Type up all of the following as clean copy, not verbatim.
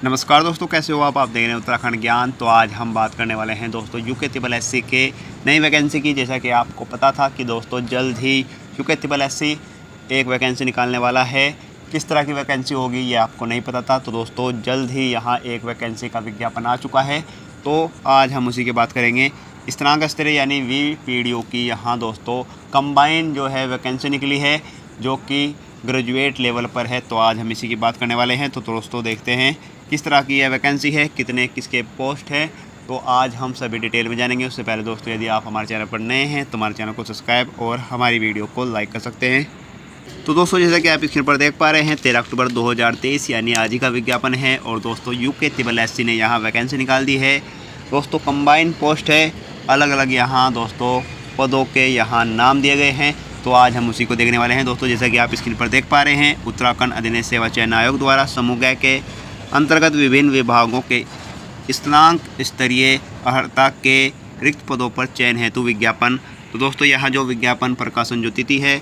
नमस्कार दोस्तों, कैसे हो आप देख रहे हैं उत्तराखंड ज्ञान। तो आज हम बात करने वाले हैं दोस्तों यूके ट्रिपल एससी के नई वैकेंसी की। जैसा कि आपको पता था कि दोस्तों जल्द ही यूके ट्रिपल एससी एक वैकेंसी निकालने वाला है। किस तरह की वैकेंसी होगी ये आपको नहीं पता था। तो दोस्तों जल्द ही यहाँ एक वैकेंसी का विज्ञापन आ चुका है, तो आज हम उसी की बात करेंगे। स्नातक स्तरीय यानी VPDO की यहाँ दोस्तों कंबाइन जो है वैकेंसी निकली है, जो कि ग्रेजुएट लेवल पर है। तो आज हम इसी की बात करने वाले हैं। तो दोस्तों देखते हैं किस तरह की यह वैकेंसी है, कितने किसके पोस्ट है, तो आज हम सभी डिटेल में जानेंगे। उससे पहले दोस्तों यदि आप हमारे चैनल पर नए हैं तो हमारे चैनल को सब्सक्राइब और हमारी वीडियो को लाइक कर सकते हैं। तो दोस्तों जैसा कि आप स्क्रीन पर देख पा रहे हैं 13 अक्टूबर 2023 यानी आज ही का विज्ञापन है। और दोस्तों यूके ट्रिपल एससी ने यहाँ वैकेंसी निकाल दी है। दोस्तों कंबाइन पोस्ट है, अलग अलग यहाँ दोस्तों पदों के यहाँ नाम दिए गए हैं। तो आज हम उसी को देखने वाले हैं। दोस्तों जैसा कि आप स्क्रीन पर देख पा रहे हैं उत्तराखंड अधीनस्थ सेवा चयन आयोग द्वारा समूह के अंतर्गत विभिन्न विभागों के स्नातक स्तरीय अर्हता के रिक्त पदों पर चयन हेतु विज्ञापन। तो दोस्तों यहाँ जो विज्ञापन प्रकाशन जो तिथि है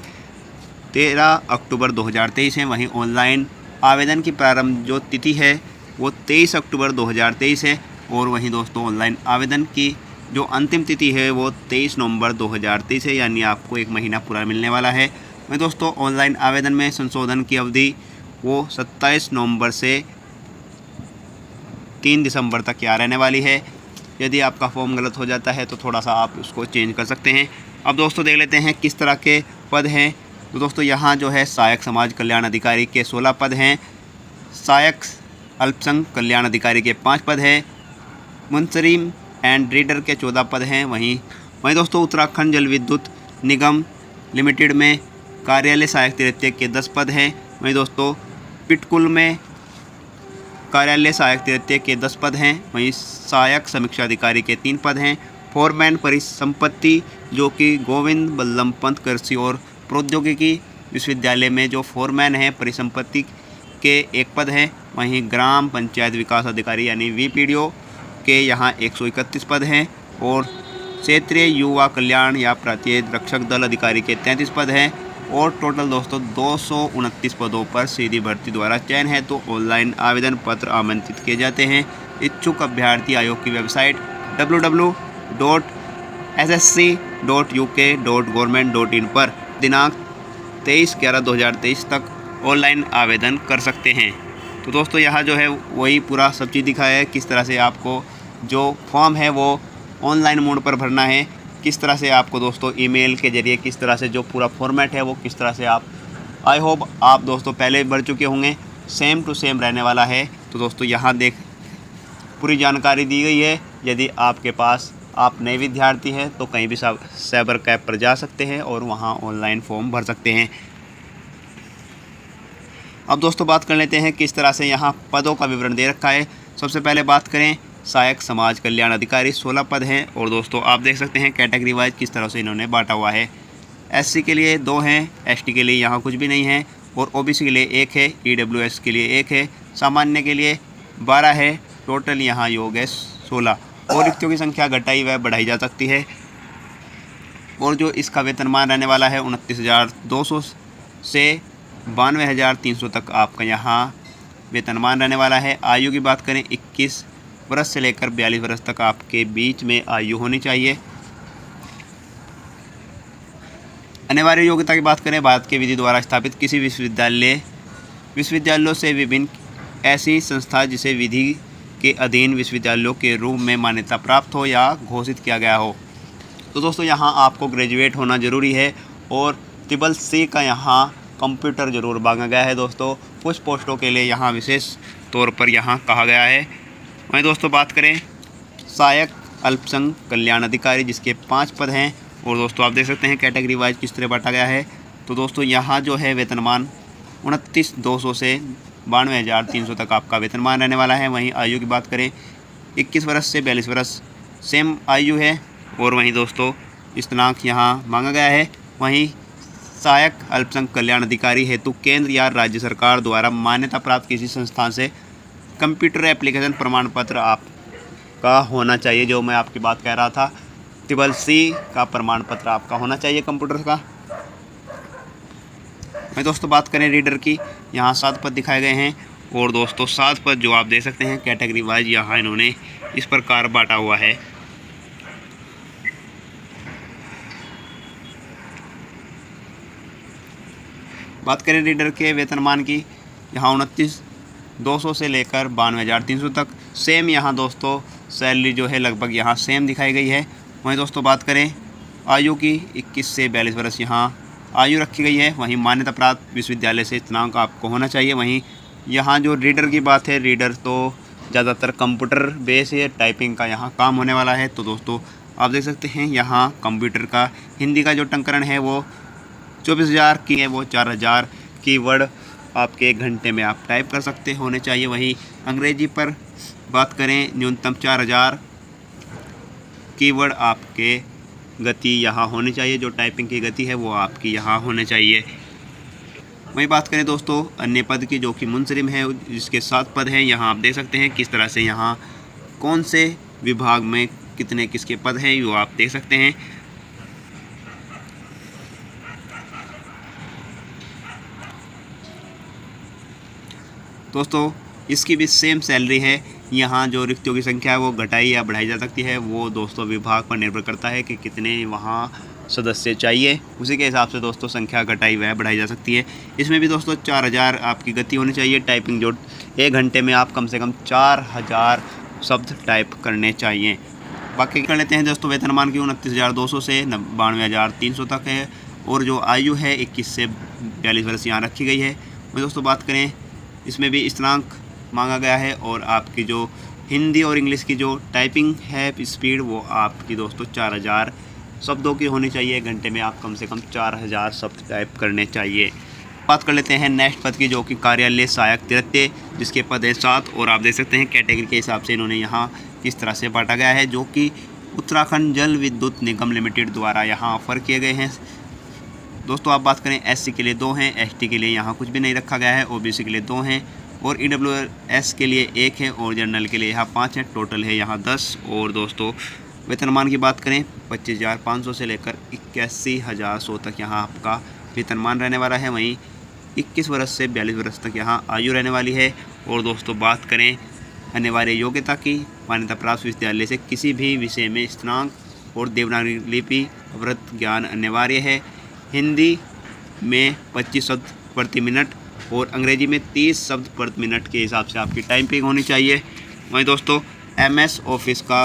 13 अक्टूबर 2023 है। वहीं ऑनलाइन आवेदन की प्रारंभ जो तिथि है वो 23 अक्टूबर 2023 है। और वहीं दोस्तों ऑनलाइन आवेदन की जो अंतिम तिथि है वो 23 नवंबर 2023 है, यानी आपको एक महीना पूरा मिलने वाला है। वहीं दोस्तों ऑनलाइन आवेदन में संशोधन की अवधि वो 27 नवंबर से 3 दिसंबर तक यहाँ रहने वाली है। यदि आपका फॉर्म गलत हो जाता है तो थोड़ा सा आप उसको चेंज कर सकते हैं। अब दोस्तों देख लेते हैं किस तरह के पद हैं। तो दोस्तों यहाँ जो है सहायक समाज कल्याण अधिकारी के 16 पद हैं, सहायक अल्पसंख्यक कल्याण अधिकारी के 5 पद हैं, मुंसरीम एंड रीडर के 14 पद हैं। वहीं दोस्तों उत्तराखंड जल विद्युत निगम लिमिटेड में कार्यालय सहायक तृतीय के 10 पद हैं। वहीं दोस्तों पिटकुल में कार्यालय सहायक तृतीय के 10 पद हैं। वहीं सहायक समीक्षा अधिकारी के 3 पद हैं। फोरमैन परिसंपत्ति जो कि गोविंद बल्लभ पंत कृषि और प्रौद्योगिकी विश्वविद्यालय में जो फोरमैन है परिसंपत्ति के 1 पद हैं। वहीं ग्राम पंचायत विकास अधिकारी यानी VPDO के यहाँ 131 पद हैं। और क्षेत्रीय युवा कल्याण या प्रांतीय रक्षक दल अधिकारी के 33 पद हैं। और टोटल दोस्तों 229 पदों पर सीधी भर्ती द्वारा चयन है। तो ऑनलाइन आवेदन पत्र आमंत्रित किए जाते हैं। इच्छुक अभ्यर्थी आयोग की वेबसाइट www.ssc.uk.government.in पर दिनांक 23/11/2023 तक ऑनलाइन आवेदन कर सकते हैं। तो दोस्तों यहाँ जो है वही पूरा सब चीज़ दिखाया है, किस तरह से आपको जो फॉर्म है वो ऑनलाइन मोड पर भरना है, किस तरह से आपको दोस्तों ईमेल के जरिए किस तरह से जो पूरा फॉर्मेट है वो किस तरह से आप, आई होप आप दोस्तों पहले भर चुके होंगे, सेम टू सेम रहने वाला है। तो दोस्तों यहाँ देख पूरी जानकारी दी गई है। यदि आपके पास आप नए विद्यार्थी हैं तो कहीं भी साइबर कैफ़े पर जा सकते हैं और वहाँ ऑनलाइन फॉर्म भर सकते हैं। अब दोस्तों बात कर लेते हैं किस तरह से यहाँ पदों का विवरण दे रखा है। सबसे पहले बात करें सहायक समाज कल्याण अधिकारी 16 पद हैं। और दोस्तों आप देख सकते हैं कैटेगरी वाइज किस तरह से इन्होंने बांटा हुआ है। SC के लिए 2 हैं, ST के लिए यहाँ कुछ भी नहीं है, और OBC के लिए 1 है, EWS के लिए 1 है, सामान्य के लिए 12 है। टोटल यहाँ योग है 16। और रिक्तियों की संख्या घटाई व बढ़ाई जा सकती है। और जो इसका वेतनमान रहने वाला है 29,200 से 92,300 तक आपका यहाँ वेतनमान रहने वाला है। आयु की बात करें 21 वर्ष से लेकर 42 वर्ष तक आपके बीच में आयु होनी चाहिए। अनिवार्य योग्यता की बात करें भारत के विधि द्वारा स्थापित किसी विश्वविद्यालयों से विभिन्न ऐसी संस्था जिसे विधि के अधीन विश्वविद्यालयों के रूप में मान्यता प्राप्त हो या घोषित किया गया हो। तो दोस्तों यहाँ आपको ग्रेजुएट होना ज़रूरी है। और SSC का यहाँ कंप्यूटर ज़रूर मांगा गया है। दोस्तों कुछ पोस्टों के लिए यहाँ विशेष तौर पर यहाँ कहा गया है। वहीं दोस्तों बात करें सहायक अल्पसंख्यक कल्याण अधिकारी जिसके 5 पद हैं। और दोस्तों आप देख सकते हैं कैटेगरी वाइज किस तरह बांटा गया है। तो दोस्तों यहाँ जो है वेतनमान 29,200 से 92,300 तक आपका वेतनमान रहने वाला है। वहीं आयु की बात करें 21 वर्ष से 42 वर्ष सेम आयु है। और वहीं दोस्तों स्नातक यहाँ मांगा गया है। वहीं सहायक अल्पसंख्यक कल्याण अधिकारी हेतु केंद्र या राज्य सरकार द्वारा मान्यता प्राप्त किसी संस्थान से कंप्यूटर एप्लीकेशन प्रमाण पत्र आपका होना चाहिए। जो मैं आपकी बात कह रहा था, SSC का प्रमाण पत्र आपका होना चाहिए कंप्यूटर का। मैं दोस्तों बात करें रीडर की, यहाँ 7 पद दिखाए गए हैं। और दोस्तों 7 पद जो आप देख सकते हैं कैटेगरी वाइज यहाँ इन्होंने इस प्रकार बांटा हुआ है। बात करें रीडर के वेतनमान की, यहाँ 29,200 से लेकर 92,300 तक सेम यहाँ दोस्तों सैलरी जो है लगभग यहाँ सेम दिखाई गई है। वहीं दोस्तों बात करें आयु की, 21 से 42 वर्ष यहाँ आयु रखी गई है। वहीं मान्यता प्राप्त विश्वविद्यालय से स्नातक आपको होना चाहिए। वहीं यहाँ जो रीडर की बात है, रीडर तो ज़्यादातर कंप्यूटर बेस है, टाइपिंग का यहाँ काम होने वाला है। तो दोस्तों आप देख सकते हैं यहाँ कंप्यूटर का हिंदी का जो टंकरण है वो 24,000 की है, वो 4,000 कीवर्ड आपके 1 घंटे में आप टाइप कर सकते होने चाहिए। वहीं अंग्रेजी पर बात करें न्यूनतम 4,000 कीवर्ड आपके गति यहाँ होनी चाहिए, जो टाइपिंग की गति है वो आपकी यहाँ होने चाहिए। वहीं बात करें दोस्तों अन्य पद की, जो कि मुंसलिम है, जिसके 7 पद हैं। यहाँ आप देख सकते हैं किस तरह से यहाँ कौन से विभाग में कितने किसके पद हैं, वो आप देख सकते हैं। दोस्तों इसकी भी सेम सैलरी है। यहाँ जो रिक्तियों की संख्या है वो घटाई या बढ़ाई जा सकती है, वो दोस्तों विभाग पर निर्भर करता है कि कितने वहाँ सदस्य चाहिए, उसी के हिसाब से दोस्तों संख्या घटाई व बढ़ाई जा सकती है। इसमें भी दोस्तों 4,000 आपकी गति होनी चाहिए। टाइपिंग जो 1 घंटे में आप कम से कम 4,000 शब्द टाइप करने चाहिए। बाकी कर लेते हैं दोस्तों वेतनमान की, 29,200 से 92,300 तक है। और जो आयु है 21 से 42 वर्ष यहाँ रखी गई है। वही दोस्तों बात करें इसमें भी स्नातक मांगा गया है। और आपकी जो हिंदी और इंग्लिश की जो टाइपिंग है स्पीड, वो आपकी दोस्तों 4,000 शब्दों की होनी चाहिए। 1 घंटे में आप कम से कम 4,000 शब्द टाइप करने चाहिए। बात कर लेते हैं नेक्स्ट पद की, जो कि कार्यालय सहायक तृतीय, जिसके पद है 7। और आप देख सकते हैं कैटेगरी के हिसाब से इन्होंने यहाँ किस तरह से बांटा गया है, जो कि उत्तराखंड जल विद्युत निगम लिमिटेड द्वारा यहाँ ऑफर किए गए हैं। दोस्तों आप बात करें SC के लिए 2 हैं, ST के लिए यहाँ कुछ भी नहीं रखा गया है, OBC के लिए 2 हैं और EWS के लिए 1 है और जनरल के लिए यहाँ 5 है। टोटल है यहाँ 10। और दोस्तों वेतनमान की बात करें 25,500 से लेकर 81,100 तक यहाँ आपका वेतनमान रहने वाला है। वहीं 21 वर्ष से 42 वर्ष तक यहाँ आयु रहने वाली है। और दोस्तों बात करें अनिवार्य योग्यता की, मान्यता प्राप्त विश्वविद्यालय से किसी भी विषय में स्नातक और देवनागरी लिपि व्रत ज्ञान अनिवार्य है। हिंदी में 25 शब्द प्रति मिनट और अंग्रेजी में 30 शब्द प्रति मिनट के हिसाब से आपकी टाइपिंग होनी चाहिए। वहीं दोस्तों MS ऑफिस का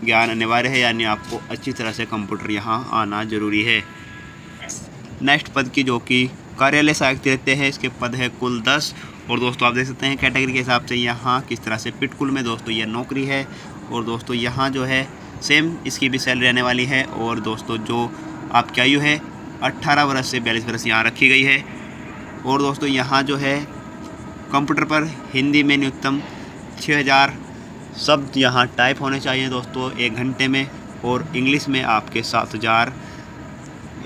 ज्ञान अनिवार्य है, यानी आपको अच्छी तरह से कंप्यूटर यहाँ आना जरूरी है। नेक्स्ट पद की, जो कि कार्यालय सहायक तृतीय है, इसके पद है कुल 10। और दोस्तों आप देख सकते हैं कैटेगरी के हिसाब से यहाँ किस तरह से पिटकुल में दोस्तों यह नौकरी है। और दोस्तों यहाँ जो है सेम इसकी भी सैलरी रहने वाली है। और दोस्तों जो आपकी आयु है 18 वर्ष से 42 वर्ष यहाँ रखी गई है। और दोस्तों यहाँ जो है कंप्यूटर पर हिंदी में न्यूनतम 6,000 शब्द यहाँ टाइप होने चाहिए दोस्तों 1 घंटे में। और इंग्लिश में आपके 7,000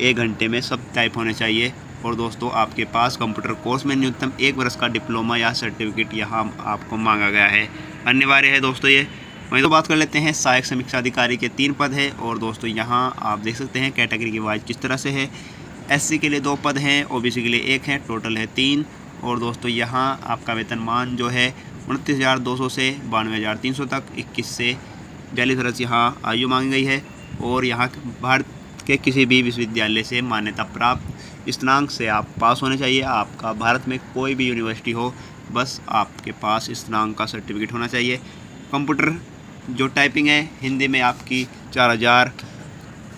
1 घंटे में शब्द टाइप होने चाहिए। और दोस्तों आपके पास कंप्यूटर कोर्स में न्यूनतम 1 वर्ष का डिप्लोमा या सर्टिफिकेट यहाँ आपको मांगा गया है, अनिवार्य है दोस्तों ये। वहीं तो बात कर लेते हैं सहायक समीक्षा अधिकारी के 3 पद है। और दोस्तों यहाँ आप देख सकते हैं कैटेगरी की वाइज किस तरह से है। SC के लिए 2 पद हैं, OBC के लिए 1 है, टोटल है 3। और दोस्तों यहाँ आपका वेतनमान जो है 29,200 से 92,300 तक, 21 से 42 वर्ष यहाँ आयु मांगी गई है। और यहाँ भारत के किसी भी विश्वविद्यालय से मान्यता प्राप्त स्नातक से आप पास होने चाहिए। आपका भारत में कोई भी यूनिवर्सिटी हो, बस आपके पास स्नातक का सर्टिफिकेट होना चाहिए। कंप्यूटर जो टाइपिंग है हिंदी में आपकी 4,000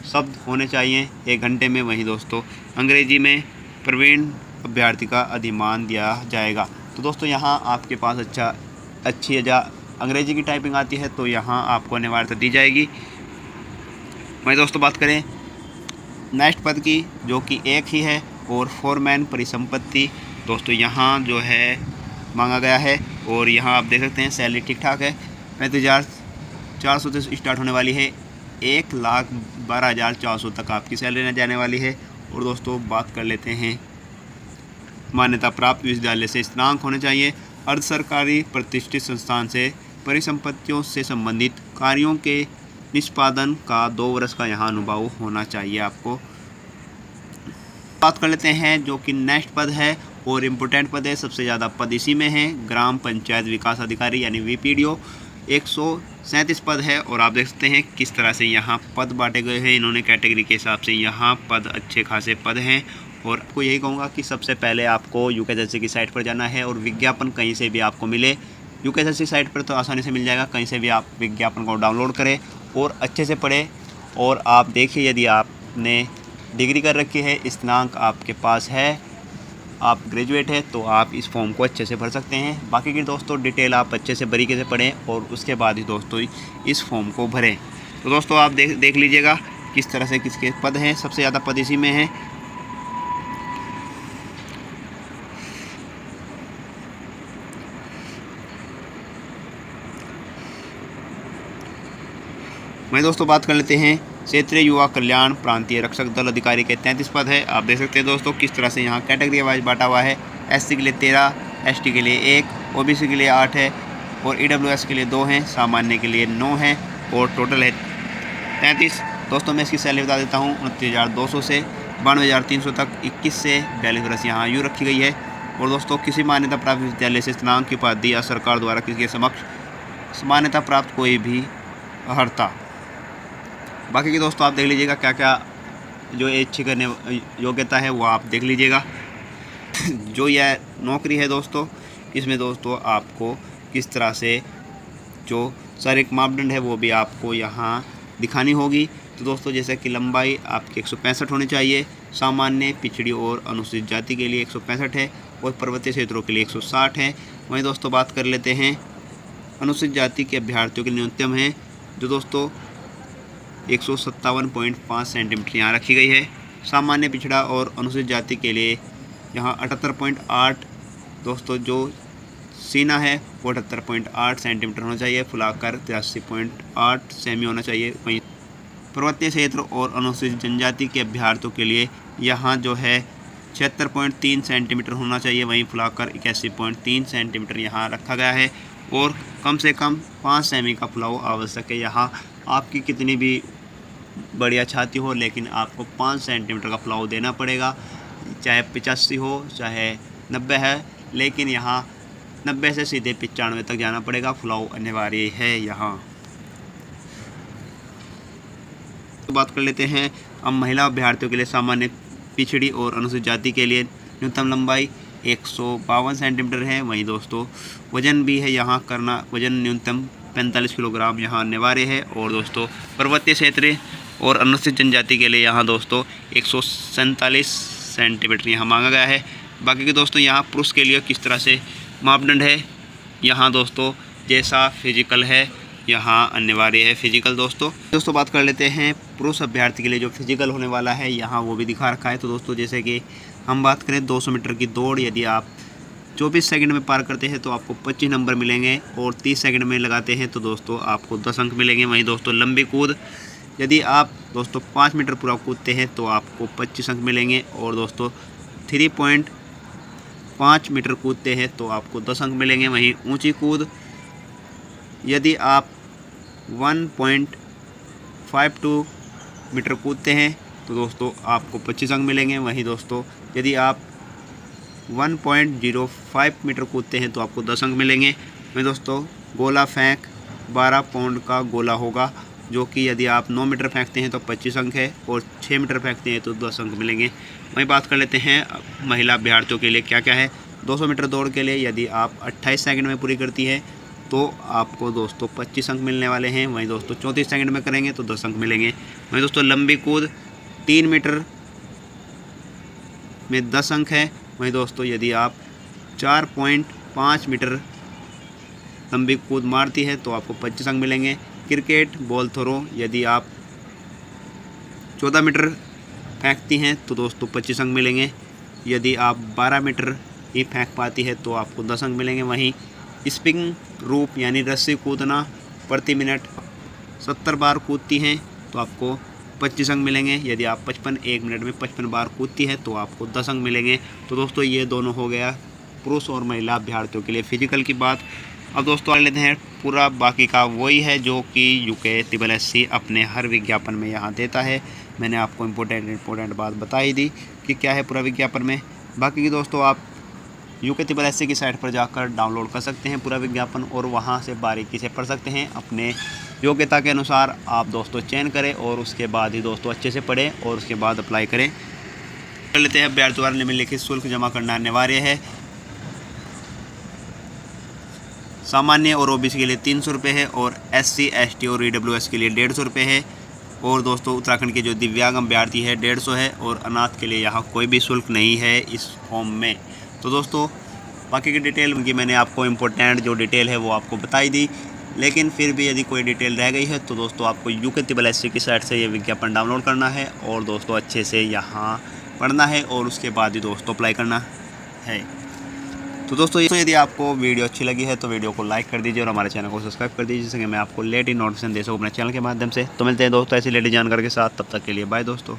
शब्द होने चाहिए 1 घंटे में। वहीं दोस्तों अंग्रेजी में प्रवीण अभ्यर्थी का अधिमान दिया जाएगा। तो दोस्तों यहाँ आपके पास अच्छी अंग्रेजी की टाइपिंग आती है, तो यहाँ आपको अनिवार्यता दी जाएगी। वहीं दोस्तों बात करें नेक्स्ट पद की, जो कि 1 ही है और फोरमैन परिसंपत्ति, दोस्तों यहाँ जो है मांगा गया है। और यहाँ आप देख सकते हैं सैलरी ठीक ठाक है, 35,400 से स्टार्ट होने वाली है, 1,12,400 तक आपकी सैलरी जाने वाली है। और दोस्तों बात कर लेते हैं मान्यता प्राप्त विश्वविद्यालय से स्नातक होने चाहिए। अर्ध सरकारी प्रतिष्ठित संस्थान से परिसंपत्तियों से संबंधित कार्यों के निष्पादन का 2 वर्ष का यहाँ अनुभव होना चाहिए आपको। बात कर लेते हैं जो कि नेक्स्ट पद है। और इम्पोर्टेंट पद है, सबसे ज़्यादा पद इसी में है। ग्राम पंचायत विकास अधिकारी यानी VPDO 137 पद है। और आप देख सकते हैं किस तरह से यहाँ पद बांटे गए हैं इन्होंने कैटेगरी के हिसाब से। यहाँ पद अच्छे खासे पद हैं। और आपको यही कहूँगा कि सबसे पहले आपको UKSSC की साइट पर जाना है और विज्ञापन कहीं से भी आपको मिले, UKSSC साइट पर तो आसानी से मिल जाएगा, कहीं से भी आप विज्ञापन को डाउनलोड करें और अच्छे से पढ़ें। और आप देखिए, यदि आपने डिग्री कर रखी है, स्नातक आपके पास है, आप ग्रेजुएट है, तो आप इस फॉर्म को अच्छे से भर सकते हैं। बाकी की दोस्तों डिटेल आप अच्छे से बारीकी से पढ़ें और उसके बाद ही दोस्तों इस फॉर्म को भरें। तो दोस्तों आप देख लीजिएगा किस तरह से किसके पद हैं, सबसे ज़्यादा पद इसी में है। मैं दोस्तों बात कर लेते हैं क्षेत्रीय युवा कल्याण प्रांतीय रक्षक दल अधिकारी के 33 पद है। आप देख सकते हैं दोस्तों किस तरह से यहाँ कैटेगरी वाइज बांटा हुआ है। SC के लिए 13, ST के लिए 1, OBC के लिए 8 है और EWS के लिए 2 हैं, सामान्य के लिए 9 है और टोटल है 33। दोस्तों मैं इसकी सैलरी बता देता हूँ, 29,200 से 92,300 तक 21 से 42 वर्ष यहाँ यूँ रखी गई है। और दोस्तों किसी मान्यता प्राप्त विद्यालय से स्नातक की उपाधि या सरकार द्वारा किसी के समक्ष मान्यता प्राप्त कोई भी अर्हता। बाकी की दोस्तों आप देख लीजिएगा क्या क्या जो इच्छा करने योग्यता है वो आप देख लीजिएगा। जो यह नौकरी है दोस्तों, इसमें दोस्तों आपको किस तरह से जो शारीरिक मापदंड है वो भी आपको यहाँ दिखानी होगी। तो दोस्तों जैसे कि लंबाई आपकी 165 होनी चाहिए, सामान्य, पिछड़ी और अनुसूचित जाति के लिए 165 है और पर्वतीय क्षेत्रों के लिए 160 है। वहीं दोस्तों बात कर लेते हैं अनुसूचित जाति के अभ्यर्थियों के न्यूनतम है जो दोस्तों 157.5 सेंटीमीटर यहाँ रखी गई है। सामान्य, पिछड़ा और अनुसूचित जाति के लिए यहाँ 78.8 दोस्तों जो सीना है वो 78.8 सेंटीमीटर होना चाहिए। फुलाकर 83.8 सेमी होना चाहिए। वहीं पर्वतीय क्षेत्र और अनुसूचित जनजाति के अभ्यर्थियों के लिए यहाँ जो है 76.3 सेंटीमीटर होना चाहिए। वहीं फुलाकर 81.3 सेंटीमीटर यहाँ रखा गया है और कम से कम 5 सेमी का फुलाव आवश्यक है। यहाँ आपकी कितनी भी बढ़िया छाती हो लेकिन आपको 5 सेंटीमीटर का फुलाव देना पड़ेगा, चाहे 85 हो चाहे 90 है, लेकिन यहाँ 90 से सीधे 95 तक जाना पड़ेगा, फुलाव अनिवार्य है यहाँ। तो बात कर लेते हैं अब महिला अभ्यर्थियों के लिए सामान्य, पिछड़ी और अनुसूचित जाति के लिए न्यूनतम लंबाई 152 सेंटीमीटर है। वहीं दोस्तों वजन भी है यहाँ करना, वजन न्यूनतम 45 किलोग्राम यहाँ अनिवार्य है। और दोस्तों पर्वतीय क्षेत्र और अनुसूचित जनजाति के लिए यहाँ दोस्तों 147 सेंटीमीटर यहाँ मांगा गया है। बाकी के दोस्तों यहाँ पुरुष के लिए किस तरह से मापदंड है, यहाँ दोस्तों जैसा फिजिकल है यहाँ अनिवार्य है फिजिकल। दोस्तों बात कर लेते हैं पुरुष अभ्यर्थी के लिए जो फिजिकल होने वाला है यहाँ वो भी दिखा रखा है। तो दोस्तों जैसे कि हम बात करें 200 मीटर की दौड़, यदि आप 24 सेकंड में पार करते हैं तो आपको 25 नंबर मिलेंगे और 30 सेकंड में लगाते हैं तो दोस्तों आपको 10 अंक मिलेंगे। वहीं दोस्तों लंबी कूद, यदि आप दोस्तों 5 मीटर पूरा कूदते हैं तो आपको 25 अंक मिलेंगे और दोस्तों 3.5 मीटर कूदते हैं तो आपको 10 अंक मिलेंगे। वहीं ऊंची कूद, यदि आप 1.52 मीटर कूदते हैं तो दोस्तों आपको 25 अंक मिलेंगे। वहीं दोस्तों यदि आप 1.05 मीटर कूदते हैं तो आपको 10 अंक मिलेंगे। वहीं दोस्तों गोला फेंक 12 पाउंड का गोला होगा, जो कि यदि आप 9 मीटर फेंकते हैं तो 25 अंक है और 6 मीटर फेंकते हैं तो 10 अंक मिलेंगे। वहीं बात कर लेते हैं महिला अभ्यर्थियों के लिए क्या क्या है। 200 मीटर दौड़ के लिए यदि आप 28 सेकंड में पूरी करती है तो आपको दोस्तों 25 अंक मिलने वाले हैं। वहीं दोस्तों 34 सेकंड में करेंगे तो 10 अंक मिलेंगे। वहीं दोस्तों लंबी कूद 3 मीटर में 10 अंक है। वहीं दोस्तों यदि आप 4.5 मीटर लंबी कूद मारती है तो आपको 25 अंक मिलेंगे। क्रिकेट बॉल थ्रो, यदि आप 14 मीटर फेंकती हैं तो दोस्तों 25 अंक मिलेंगे। यदि आप 12 मीटर ही फेंक पाती है तो आपको 10 अंक मिलेंगे। वहीं स्प्रिंग रूप यानी रस्सी कूदना प्रति मिनट 70 बार कूदती हैं तो आपको 25 अंक मिलेंगे। यदि आप 1 मिनट में 55 बार कूदती है तो आपको 10 अंक मिलेंगे। तो दोस्तों ये दोनों हो गया पुरुष और महिला अभ्यर्थियों के लिए फिजिकल की बात। अब दोस्तों आ लेते हैं पूरा बाकी का वही है जो कि UKSSC अपने हर विज्ञापन में यहाँ देता है। मैंने आपको इम्पोर्टेंट बात बता ही दी कि क्या है पूरा विज्ञापन में। बाकी की दोस्तों आप यूके ट्रिपल एस सी की साइट पर जाकर डाउनलोड कर सकते हैं पूरा विज्ञापन और वहां से बारीकी से पढ़ सकते हैं। अपने योग्यता के अनुसार आप दोस्तों चयन करें और उसके बाद ही दोस्तों अच्छे से पढ़ें और उसके बाद अप्लाई करें। कर लेते हैं। अभ्यर्थी द्वारा निम्नलिखित शुल्क जमा करना अनिवार्य है। सामान्य और ओबीसी के लिए 300 रुपये है और SC ST और EWS के लिए 150 रुपये है। और दोस्तों उत्तराखंड के जो दिव्यांग अभ्यर्थी है 150 है और अनाथ के लिए यहाँ कोई भी शुल्क नहीं है इस फॉर्म में। तो दोस्तों बाकी की डिटेल उनकी मैंने आपको इम्पोर्टेंट जो डिटेल है वो आपको बताई दी, लेकिन फिर भी यदि कोई डिटेल रह गई है तो दोस्तों आपको यूके ट्रिपल एस सी की साइट से ये विज्ञापन डाउनलोड करना है और दोस्तों अच्छे से यहाँ पढ़ना है और उसके बाद ही दोस्तों अप्लाई करना है। तो दोस्तों यदि आपको वीडियो अच्छी लगी है तो वीडियो को लाइक कर दीजिए और हमारे चैनल को सब्सक्राइब कर दीजिए, जिससे कि मैं आपको लेटेस्ट नोटिफिकेशन दे सकूँ अपने चैनल के माध्यम से। तो मिलते हैं दोस्तों ऐसी लेटेस्ट जानकारी के साथ, तब तक के लिए बाय दोस्तों।